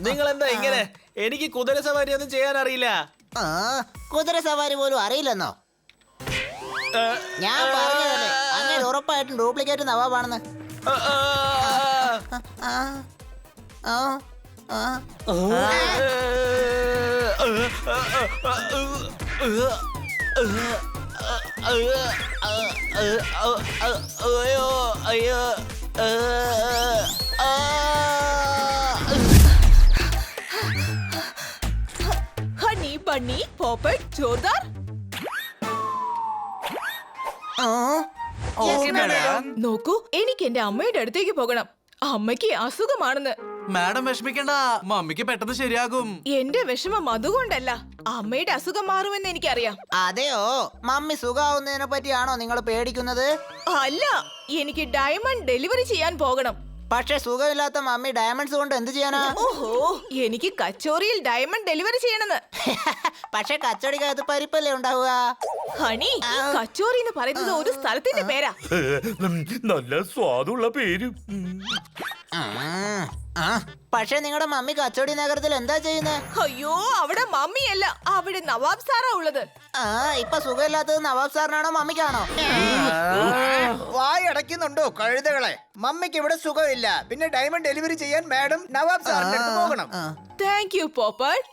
നിങ്ങൾ എന്താ ഇങ്ങനെ? എനിക്ക് കുതിര സവാരി ഒന്നും ചെയ്യാൻ അറിയില്ല. കുതിര സവാരി പോലും അറിയില്ലെന്നോ? ഞാൻ പറഞ്ഞതല്ലേ അങ്ങനെ ഉറപ്പായിട്ടും ഡ്യൂപ്ലിക്കേറ്റ് നവാബാണെന്ന്. ഹണി ബണ്ണി പോപ്പറ്റ് ജോർദാർ. നോക്കൂ, എനിക്ക് എന്റെ അമ്മയുടെ അടുത്തേക്ക് പോകണം. അമ്മയ്ക്ക് അസുഖമാണെന്ന്. മാഡം വിഷമിക്കണ്ട, മമ്മിക്ക് പെട്ടെന്ന് ശരിയാകും. എന്റെ വിഷമം അതുകൊണ്ടല്ല, അമ്മയുടെ അസുഖം മാറുമെന്ന് എനിക്കറിയാം. അതെയോ? മമ്മി സുഖാവുന്നതിനെ പറ്റിയാണോ നിങ്ങൾ പേടിക്കുന്നത്? അല്ല, എനിക്ക് ഡയമണ്ട് ഡെലിവറി ചെയ്യാൻ പോകണം. പക്ഷെ സുഖമില്ലാത്ത മമ്മി ഡയമണ്ട്സ് കൊണ്ട് എന്ത് ചെയ്യാനാ? ഓഹോ, എനിക്ക് കച്ചോറിയിൽ ഡയമണ്ട് ഡെലിവറി ചെയ്യണമെന്ന്. പക്ഷെ കച്ചവടിക്കകത്ത് പരിപ്പല്ലേ ഉണ്ടാവുക? ഹണി, കച്ചോറി എന്ന് പറയുന്നത് ഒരു സ്ഥലത്തിന്റെ പേരാ. നല്ല സ്വാദുള്ള പേര്. പക്ഷെ നിങ്ങളുടെ മമ്മി കച്ചവടി നഗരത്തിൽ എന്താ ചെയ്യുന്നത്? അയ്യോ, അവിടെ മമ്മിയല്ല, അവിടെ നവാബ് സാറാ ഉള്ളത്. ഇപ്പൊ സുഖമില്ലാത്തത് നവാബ് സാറിനാണോ മമ്മിക്കാണോ? വായടയ്ക്കുന്നുണ്ടോ കഴുതകളെ? മമ്മിക്ക് ഇവിടെ സുഖമില്ല, പിന്നെ ഡയമണ്ട് ഡെലിവറി ചെയ്യാൻ മാഡം നവാബ് സാറിന്റെ അടുത്ത് പോകണം. Thank you Popat.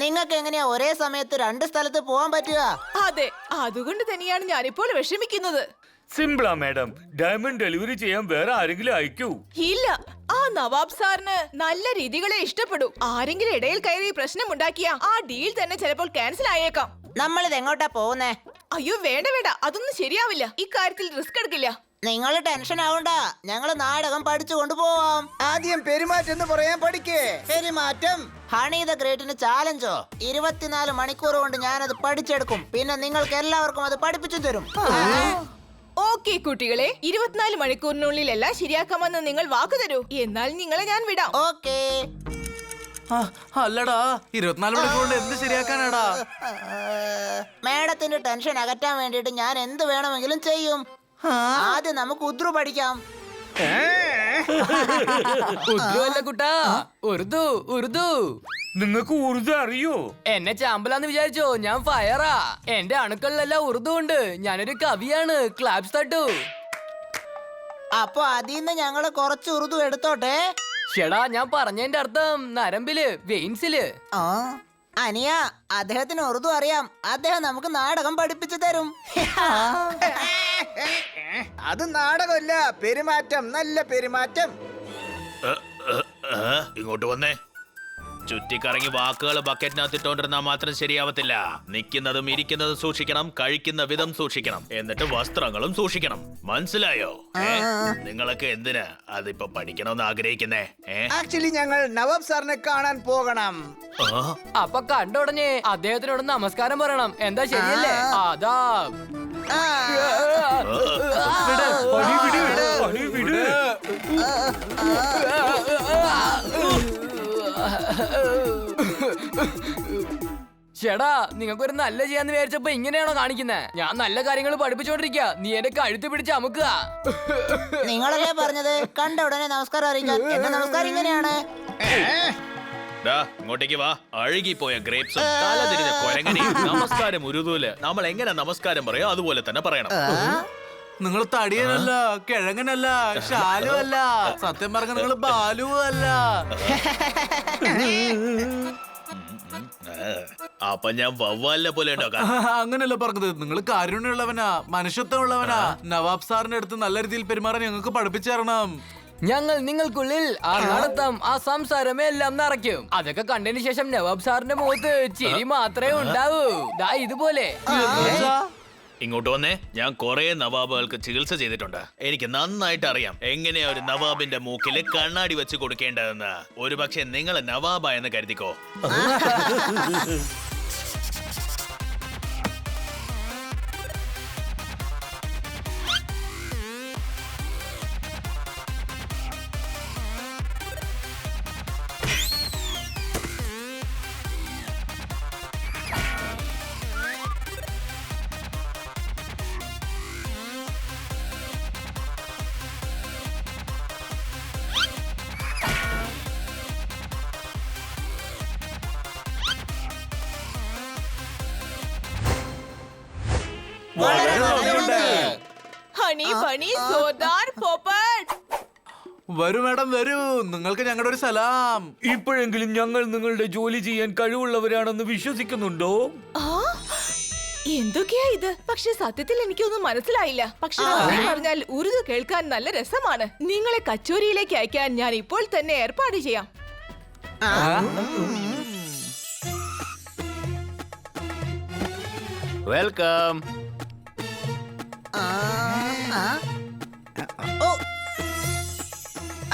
നിങ്ങൾക്ക് എങ്ങനെയാ ഒരേ സമയത്ത് രണ്ട് സ്ഥലത്ത് പോവാൻ പറ്റുക? അതെ, അതുകൊണ്ട് തന്നെയാണ് ഞാനിപ്പോൾ വിഷമിക്കുന്നത്. സിമ്പിളാ മാഡം, ഡയമണ്ട് ഡെലിവറി ചെയ്യാൻ വേറെ ആരെങ്കിലും അയക്കൂ. ഇല്ല, ആ നവാബ് സാറിന് നല്ല രീതികളെ ഇഷ്ടപ്പെടൂ. ആരെങ്കിലും ഇടയിൽ കയറി പ്രശ്നമുണ്ടാക്കിയ ആ ഡീൽ തന്നെ ചിലപ്പോൾ ക്യാൻസൽ ആയേക്കാം. നമ്മളിത് എങ്ങോട്ടാ പോകുന്നേ? അയ്യോ വേണ്ട വേണ്ട, അതൊന്നും ശരിയാവില്ല. ഇക്കാര്യത്തിൽ റിസ്ക് എടുക്കില്ല. നിങ്ങൾ ടെൻഷൻ ആവണ്ട, ഞങ്ങള് നാടകം പഠിച്ചു കൊണ്ടുപോവാം. ആദ്യം പെരുമാറ്റം എന്ന് പറയാൻ പഠിക്കേ. പെരുമാറ്റം. Honey the ഗ്രേറ്റിന് ചാലഞ്ചോ? 24 മണിക്കൂർ കൊണ്ട് ഞാനത് പഠിച്ചെടുക്കും. പിന്നെ നിങ്ങൾക്ക് എല്ലാവർക്കും അത് പഠിപ്പിച്ചു തരും. ഓക്കെ കുട്ടികളെ, 24 മണിക്കൂറിനുള്ളിൽ എല്ലാം ശരിയാക്കാമെന്ന് നിങ്ങൾ വാക്ക് തരൂ. എന്നാൽ നിങ്ങളെ ഞാൻ വിടാം. ഓക്കേ. അല്ലടാ, 24 മണിക്കൂർ കൊണ്ട് എന്ത് ശരിയാക്കാനാടാ? മേഡത്തിന്റെ ടെൻഷൻ അകറ്റാൻ വേണ്ടിട്ട് ഞാൻ എന്ത് വേണമെങ്കിലും ചെയ്യും. ആദ്യം നമുക്ക് ഉദ്രു പഠിക്കാം. കുട്ടാ, ഉറുദു ഉറുദു. നിങ്ങൾക്ക് ഉറുദു അറിയോ? എന്നെ ചാമ്പലാന്ന് വിചാരിച്ചോ? ഞാൻ ഫയറാ. എന്റെ അണുക്കളിലെല്ലാം ഉറുദു ഉണ്ട്. ഞാനൊരു കവിയാണ്. ക്ലാപ്സ് തട്ടു. അപ്പൊ അതിന്ന് ഞങ്ങള് കുറച്ച് ഉറുദു എടുത്തോട്ടെ. ഷെടാ, ഞാൻ പറഞ്ഞതിന്റെ അർത്ഥം നരമ്പില്, വെയിൻസില്. അനിയ, അദ്ദേഹത്തിന് ഉറുദു അറിയാം. അദ്ദേഹം നമുക്ക് നാടകം പഠിപ്പിച്ചു തരും. അത് നാടകമല്ല, പെരുമാറ്റം. നല്ല പെരുമാറ്റം. ഇങ്ങോട്ട് വന്നേ. ചുറ്റിക്കറങ്ങി വാക്കുകൾ ബക്കറ്റിനകത്തിട്ടോണ്ടിരുന്നാ മാത്രം ശരിയാവത്തില്ല. നിൽക്കുന്നതും ഇരിക്കുന്നതും സൂക്ഷിക്കണം, കഴിക്കുന്ന വിധം സൂക്ഷിക്കണം, എന്നിട്ട് വസ്ത്രങ്ങളും സൂക്ഷിക്കണം. മനസ്സിലായോ? നിങ്ങളൊക്കെ എന്തിനാ അതിപ്പോ പഠിക്കണമെന്ന് ആഗ്രഹിക്കുന്നേ? ആക്ച്വലി ഞങ്ങൾ നവാബ് സാറിനെ കാണാൻ പോകണം. അപ്പൊ കണ്ടുടനെ അദ്ദേഹത്തിനോട് നമസ്കാരം പറയണം. എന്താ ശരിയല്ലേ? അതാ ചേടാ, നിങ്ങൾക്കൊരു നല്ല ചെയ്യാന്ന് വിചാരിച്ചപ്പോ ഇങ്ങനെയാണോ കാണിക്കുന്നത്? ഞാൻ നല്ല കാര്യങ്ങൾ പഠിപ്പിച്ചോണ്ടിരിക്കുക, നീ എന്റെ കഴുത്ത് പിടിച്ച് അമുക്കുക. നിങ്ങളല്ലേ പറഞ്ഞത് കണ്ട ഉടനെ നമസ്കാരം അറിയിക്കാൻ? എന്റെ നമസ്കാരം ഇങ്ങനെയാണ്. ഇങ്ങോട്ടേക്ക് വാ. അഴുകിപ്പോയ ഗ്രേപ്സും തലതിരിഞ്ഞ കൊരങ്ങനെയും നമസ്കാരം ഉരുദൂല് നമ്മൾ എങ്ങനെ നമസ്കാരം പറയോ അതുപോലെ തന്നെ പറയണം. നിങ്ങൾ തടിയനല്ല, കിഴങ്ങനല്ല, ഷാലു അല്ല, സത്യം പറഞ്ഞ നിങ്ങൾ ബാലു അല്ല. അപ്പൊ ഞാൻ വവ്വാലിനെ പോലെ അങ്ങനെയല്ല പറഞ്ഞത്. നിങ്ങൾ കാരുണ്യമുള്ളവനാ, മനുഷ്യത്വമുള്ളവനാ. നവാബ് സാറിന്റെ അടുത്ത് നല്ല രീതിയിൽ പെരുമാറാൻ ഞങ്ങൾക്ക് പഠിപ്പിച്ചു തരണം. ഞങ്ങൾ നിങ്ങൾക്കുള്ളിൽ ആ നടത്തം, ആ സംസാരമേ എല്ലാം നിറയ്ക്കും. അതൊക്കെ കണ്ടതിന് ശേഷം നവാബ് സാറിന്റെ മുഖത്ത് ചിരി മാത്രമേ ഉണ്ടാവൂ. ദാ ഇതുപോലെ. ഇങ്ങോട്ട് വന്നേ. ഞാൻ കുറെ നവാബുകൾക്ക് ചികിത്സ ചെയ്തിട്ടുണ്ട്. എനിക്ക് നന്നായിട്ട് അറിയാം എങ്ങനെയാ ഒരു നവാബിന്റെ മൂക്കില് കണ്ണാടി വെച്ച് കൊടുക്കേണ്ടതെന്ന്. ഒരു പക്ഷെ നിങ്ങൾ നവാബ എന്ന് കരുതിക്കോ. Honey bunny സോദാർ Popat. വരൂ മാഡം വരൂ, നിങ്ങൾക്ക് ഞങ്ങളുടെ ഒരു സലാം. ഇപ്പോഴെങ്കിലും ഞങ്ങൾ നിങ്ങളുടെ ജോലി ചെയ്യാൻ കഴിവുള്ളവരാണെന്ന് വിശ്വസിക്കുന്നുണ്ടോ? ആ, എന്തൊക്കെയാ ഇത്? പക്ഷെ സത്യത്തിൽ എനിക്കൊന്നും മനസ്സിലായില്ല. പക്ഷെ സത്യം പറഞ്ഞാൽ ഉറുദു കേൾക്കാൻ നല്ല രസമാണ്. നിങ്ങളെ കച്ചോരിയിലേക്ക് അയക്കാൻ ഞാൻ ഇപ്പോൾ തന്നെ ഏർപ്പാട് ചെയ്യാം. വെൽക്കം. ആ, ആ. ഓ,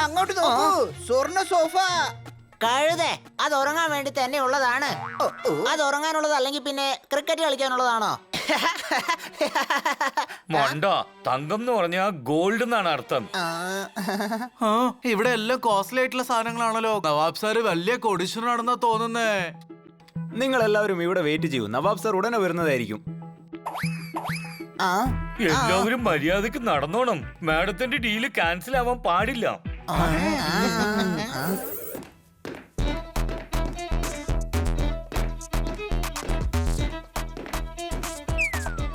അങ്ങോട്ട് നോക്കൂ, സ്വർണ്ണ സോഫ. കഴുതേ, അത് ഉറങ്ങാൻ വേണ്ടി തന്നെ ഉള്ളതാണ്. അത് ഉറങ്ങാനുള്ളത് അല്ലെങ്കിൽ പിന്നെ ക്രിക്കറ്റ് കളിക്കാനുള്ളതാണോ? മണ്ട, തങ്കം എന്ന് പറഞ്ഞാ ഗോൾഡ് എന്നാണ് അർത്ഥം. ആ, ഇവിടെ എല്ലാം കോസ്റ്റ്ലി ആയിട്ടുള്ള സാധനങ്ങളാണല്ലോ. നവാബ് സാറ് വലിയ കോടീശ്വരനാണെന്നാ തോന്നുന്നേ. നിങ്ങൾ എല്ലാവരും ഇവിടെ വെയിറ്റ് ചെയ്യൂ, നവാബ് സാർ ഉടനെ വരുന്നതായിരിക്കും. ആ, എല്ലാവരും മര്യാദക്ക് നടന്നോണം. മാഡത്തിന്റെ ഡീല് ക്യാൻസൽ ആവാൻ പാടില്ല.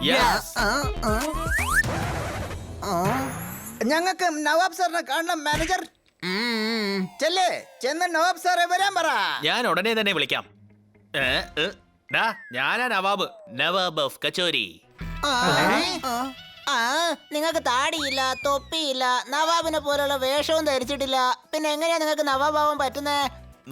Yes. ഞങ്ങൾക്ക് നവാബ് സാറിനെ കാണണം മാനേജർ. ചെല്ലേ, ചെന്ന് നവാബ് സാറെ വരാൻ പറ. ഞാൻ ഉടനെ തന്നെ വിളിക്കാം. ഡാ, ഞാനാ നവാബ്, നവാബ് ഓഫ് കച്ചോരി. നിങ്ങൾക്ക് താടിയില്ല, തൊപ്പിയില്ല, നവാബിനെ പോലുള്ള വേഷവും ധരിച്ചിട്ടില്ല. പിന്നെ എങ്ങനെയാ നിങ്ങൾക്ക് നവാബാവാൻ പറ്റുന്നേ?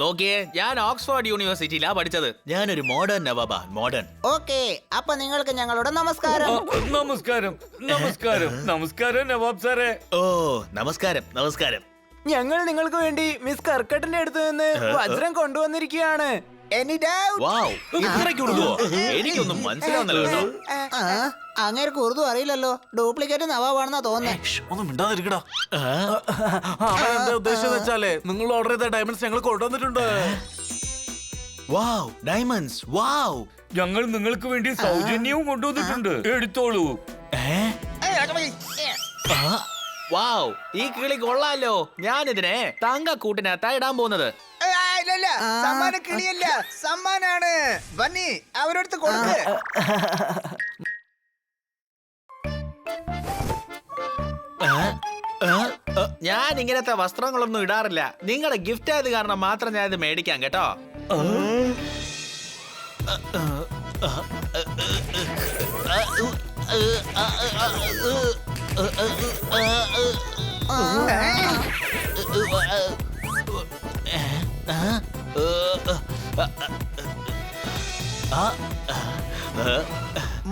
നോക്കിയേ, ഞാൻ ഓക്സ്ഫോർഡ് യൂണിവേഴ്സിറ്റിയിലാ പഠിച്ചത്. ഞാനൊരു മോഡേൺ നവാബാ, മോഡേൺ. ഓക്കെ, അപ്പൊ നിങ്ങൾക്ക് ഞങ്ങളുടെ നമസ്കാരം. നമസ്കാരം നമസ്കാരം നമസ്കാരം നവാബ് സാറേ. ഓ, നമസ്കാരം നമസ്കാരം. ഞങ്ങൾ നിങ്ങൾക്ക് വേണ്ടി മിസ് കർക്കട്ടിന്റെ അടുത്ത് നിന്ന് വജ്രം കൊണ്ടുവന്നിരിക്കുകയാണ്. Any doubt? വാവ്, ഇത്രയ്ക്ക് ഉറുദുവോ? എനിക്കൊന്നും മനസ്സിലാവുന്നില്ല കേട്ടോ. അങ്ങേർക്ക് ഉറുദു അറിയില്ലല്ലോ. ഡ്യൂപ്ലിക്കേറ്റ് നവാബാണെന്നാ തോന്നുന്നേ. ഒന്നും മിണ്ടാതിരിക്കടാ. അവൻ എന്താ ഉദ്ദേശം വെച്ചാലേ, നിങ്ങൾ ഓർഡർ ചെയ്ത ഡയമണ്ട്സ് ഞങ്ങൾ കൊണ്ടുവന്നിട്ടുണ്ട്. വാവ്, ഡയമണ്ട്സ്, വാവ്. ഞങ്ങൾ നിങ്ങൾക്ക് വേണ്ടി സൗജന്യവും കൊണ്ടുവന്നിട്ടുണ്ട്. എടുത്തോളൂ. വാവ്, ഈ കിളി കൊള്ളാലോ. ഞാനിതിനെ തങ്കക്കൂട്ടിനകത്താ ഇടാൻ പോകുന്നത്. ഇല്ല, സമ്മാന കിളിയല്ല, സമ്മാനാണ്. ബന്നി, അവരടുത്ത് കൊടുക്ക്. ഞാൻ ഇങ്ങനത്തെ വസ്ത്രങ്ങളൊന്നും ഇടാറില്ല. നിങ്ങളുടെ ഗിഫ്റ്റ് ആയത് കാരണം മാത്രം ഞാൻ ഇത് മേടിക്കാം കേട്ടോ.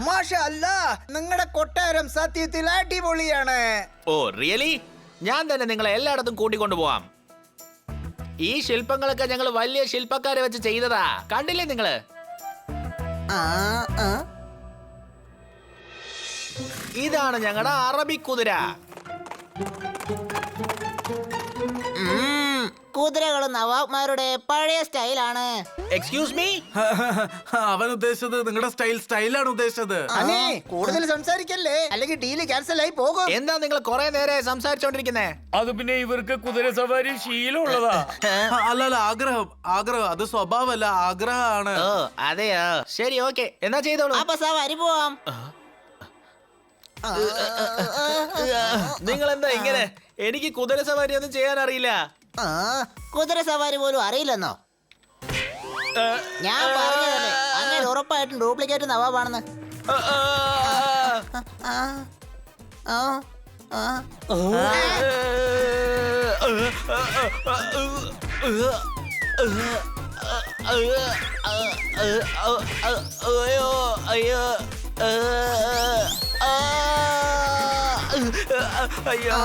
മാഷാ അല്ലാ, നിങ്ങളുടെ കൊട്ടാരം സത്യത്തിൽ അടിപൊളിയാണ്. Oh really? ഞാൻ തന്നെ നിങ്ങളെ എല്ലായിടത്തും കൂട്ടിക്കൊണ്ടു പോവാം. ഈ ശില്പങ്ങളൊക്കെ ഞങ്ങൾ വലിയ ശില്പക്കാരെ വെച്ച് ചെയ്തതാ. കണ്ടില്ലേ നിങ്ങള്? ഇതാണ് ഞങ്ങളുടെ അറബി കുതിര. കുതിരകൾ നവാബ്മാരുടെ പഴയ സ്റ്റൈലാണ്. Excuse me? അവൻ ഉദ്ദേശിച്ചത് നിങ്ങളുടെ സ്റ്റൈലാണ് ഉദ്ദേശിച്ചത്. അനേ, കൂടുതൽ സംസാരിക്കല്ലേ, അല്ലെങ്കിൽ ഡീല് ക്യാൻസൽ ആയി പോകും. എന്താ നിങ്ങൾ കുറെ നേരെ സംസാരിച്ചോണ്ടിരിക്കുന്നേ? അത് പിന്നെ ഇവർക്ക് കുതിര സവാരി ശീലമുള്ളതാ. അല്ല, ആഗ്രഹം അത് സ്വഭാവമല്ല, ആഗ്രഹമാണ്. ഓ അതെയോ, ശരി, ഓക്കെ, എന്നാ ചെയ്തോളൂ. അപ്പൊ സവാരി പോവാം. നിങ്ങൾ എന്താ ഇങ്ങനെ? എനിക്ക് കുതിര സവാരി ഒന്നും ചെയ്യാൻ അറിയില്ല. കുതിര സവാരി പോലും അറിയില്ലെന്നോ? ഞാൻ പറഞ്ഞതല്ലേ, അങ്ങനെ ഉറപ്പായിട്ടും ഡ്യൂപ്ലിക്കേറ്റ് നവാബാണെന്ന്. അയ്യോ,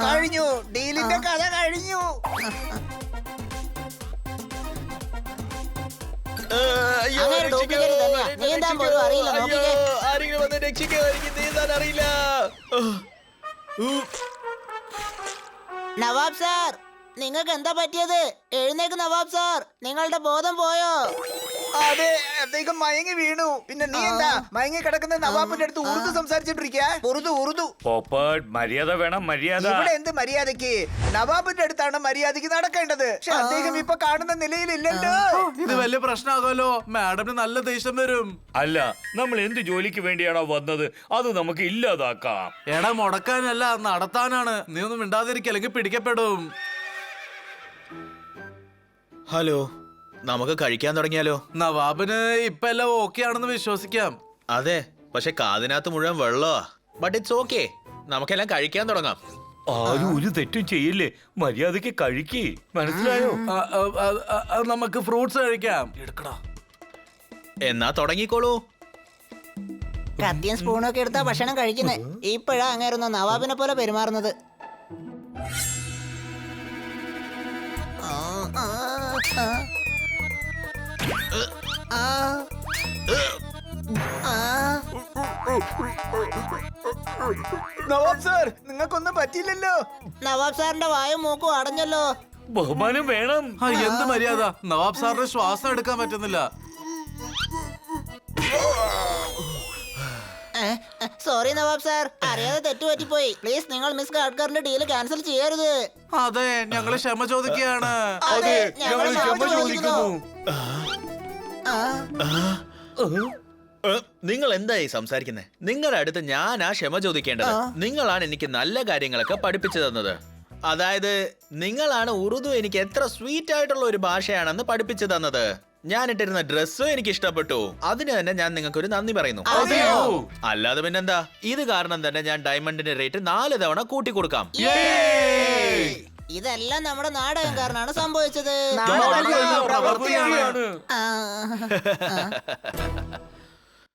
കഴിഞ്ഞു, ഡീലിന്റെ കഥ കഴിഞ്ഞു. അങ്ങനെ ഡ്യൂപ്ലിക്കേറ്റ് തന്നെയാ. നീന്താൻ പോലും അറിയില്ല, നോക്കിക്കേ. ആരെങ്കിലും വന്ന് രക്ഷിക്കോ, എനിക്ക് നീന്താൻ അറിയില്ല. നവാബ് സാർ, നിങ്ങൾക്ക് എന്താ പറ്റിയത്? എഴുന്നേക്ക് നവാബ് സാർ, നിങ്ങളുടെ ബോധം പോയോ? അതെ, അദ്ദേഹം മയങ്ങി വീണു. പിന്നെ നീ എന്താ മയങ്ങി കിടക്കുന്ന നവാബിന്റെ അടുത്ത് ഉറുദു സംസാരിച്ചിട്ടിരിക്കുക? ഉറുദു. പോപ്പട്ട് മര്യാദ വേണം, മര്യാദ. ഇവിടെ എന്ത് മര്യാദക്ക്? നവാബിന്റെ അടുത്താണ് മര്യാദക്ക് നടക്കേണ്ടത്. പക്ഷെ അദ്ദേഹം ഇപ്പൊ കാണുന്ന നിലയിലില്ലല്ലോ. ഇത് വലിയ പ്രശ്നമാകുമല്ലോ. മാഡമിന് നല്ല ദേഷ്യം വരും. അല്ല, നമ്മൾ എന്ത് ജോലിക്ക് വേണ്ടിയാണോ വന്നത് അത് നമുക്ക് ഇല്ലാതാക്കാം. എടാ, മുടക്കാനല്ല, നടത്താനാണ്. നീ ഒന്നും മിണ്ടാതിരിക്കുക, അല്ലെങ്കിൽ പിടിക്കപ്പെടും. ഹലോ, നമുക്ക് കഴിക്കാൻ തുടങ്ങിയാലോ? നവാബിന് ഇപ്പൊ എല്ലാം ഓക്കെ ആണെന്ന് വിശ്വസിക്കാം. അതെ, പക്ഷെ കാതിനകത്ത് മുഴുവൻ വെള്ളമാ. ബട്ട് ഇറ്റ്സ് ഓക്കെ, നമുക്കെല്ലാം കഴിക്കാൻ തുടങ്ങാം. ആരും ഒരു തെറ്റും ചെയ്യില്ലേ, മര്യാദക്ക് കഴിക്കേ, മനസ്സിലായോ? നമുക്ക് ഫ്രൂട്ട്സ് കഴിക്കാം. എടുക്കടാ. എന്നാ തുടങ്ങിക്കോളൂ. കത്തിയും സ്പൂണും ഒക്കെ എടുത്താ ഭക്ഷണം കഴിക്കുന്നത്. ഇപ്പോഴാ അങ്ങേരുന്ന നവാബിനെ പോലെ പെരുമാറുന്നത്. നവാബ് സാർ, നിങ്ങൾക്കൊന്നും പറ്റിയില്ലല്ലോ. നവാബ് സാറിന്റെ വായും മൂക്കും അടഞ്ഞല്ലോ. ബഹുമാനം വേണം. എന്ത് മര്യാദ? നവാബ് സാറിന് ശ്വാസം എടുക്കാൻ പറ്റുന്നില്ല. സോറി നവാബ് സാർ, അറിയാതെ തെറ്റുപറ്റിപ്പോയി. പ്ലീസ് നിങ്ങൾ മിസ് ഗാഡ്കറിന്റെ ഡീല് ക്യാൻസൽ ചെയ്യരുത്. അതെ, ഞങ്ങള് ക്ഷമ ചോദിക്കുകയാണ്. അതെ, ഞങ്ങൾ ക്ഷമ ചോദിക്കുന്നു. നിങ്ങൾ എന്തായി സംസാരിക്കുന്നത്? നിങ്ങളുടെ അടുത്ത് ഞാനാ ക്ഷമ ചോദിക്കേണ്ടത്. നിങ്ങളാണ് എനിക്ക് നല്ല കാര്യങ്ങളൊക്കെ പഠിപ്പിച്ചു തന്നത്. അതായത് നിങ്ങളാണ് ഉറുദു എനിക്ക് എത്ര സ്വീറ്റ് ആയിട്ടുള്ള ഒരു ഭാഷയാണെന്ന് പഠിപ്പിച്ചു തന്നത്. ഞാൻ ഇട്ടിരുന്ന ഡ്രസ്സും എനിക്ക് ഇഷ്ടപ്പെട്ടു. അതിന് തന്നെ ഞാൻ നിങ്ങൾക്ക് ഒരു നന്ദി പറയുന്നു. അല്ലാതെ പിന്നെന്താ, ഇത് കാരണം തന്നെ ഞാൻ ഡയമണ്ടിന്റെ റേറ്റ് 4 തവണ കൂട്ടി കൊടുക്കാം. ഇതെല്ലാം നമ്മുടെ നാടകംകാരനാണ് സംഭവിച്ചത്. പ്രവർത്തിയാണ്. ആ